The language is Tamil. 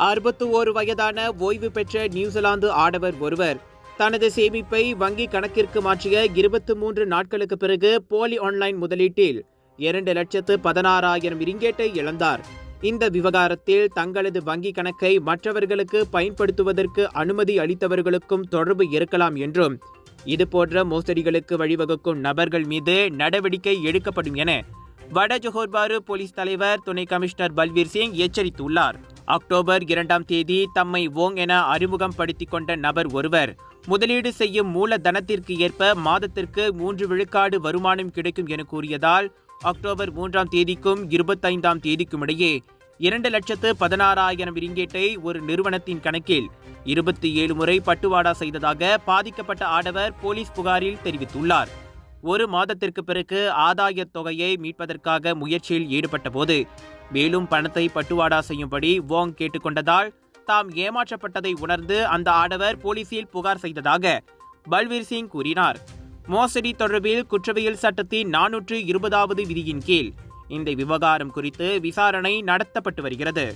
61 வயதான ஓய்வு பெற்ற நியூசிலாந்து ஆடவர் ஒருவர் தனது சேமிப்பை வங்கி கணக்கிற்கு மாற்றிய 23 நாட்களுக்கு பிறகு போலி ஆன்லைன் முதலீட்டில் 2,16,000 ரிங்கேட்டை இழந்தார். இந்த விவகாரத்தில் தங்களது வங்கி கணக்கை மற்றவர்களுக்கு பயன்படுத்துவதற்கு அனுமதி அளித்தவர்களுக்கும் தொடர்பு இருக்கலாம் என்றும் இதுபோன்ற மோசடிகளுக்கு வழிவகுக்கும் நபர்கள் மீது நடவடிக்கை எடுக்கப்படும் என வட ஜோஹர் போலீஸ் தலைவர் துணை கமிஷனர் பல்வீர் சிங் எச்சரித்துள்ளார். அக்டோபர் 2ஆம் தேதி தம்மை வோங் என அறிமுகம் படுத்திக் கொண்ட நபர் ஒருவர் முதலீடு செய்யும் மூலதனத்திற்கு ஏற்ப மாதத்திற்கு 3 விழுக்காடு வருமானம் கிடைக்கும் என கூறியதால் அக்டோபர் 3ஆம் தேதிக்கும் 25ஆம் தேதிக்கும் இடையே 2,16,000 ரிங்கேட்டை ஒரு நிறுவனத்தின் கணக்கில் 27 முறை பட்டுவாடா செய்ததாக பாதிக்கப்பட்ட ஆடவர் போலீஸ் புகாரில் தெரிவித்துள்ளார். ஒரு மாதத்திற்கு பிறகு ஆதாய தொகையை மீட்பதற்காக முயற்சியில் ஈடுபட்ட போது மேலும் பணத்தை பட்டுவாடா செய்யும்படி வோங் கேட்டுக்கொண்டதால் தாம் ஏமாற்றப்பட்டதை உணர்ந்து அந்த ஆடவர் போலீசில் புகார் செய்ததாக பல்வீர் சிங் கூறினார். மோசடி தொடர்பில் குற்றவியல் சட்டத்தின் 420வது விதியின் கீழ் இந்த விவகாரம் குறித்து விசாரணை நடத்தப்பட்டு வருகிறது.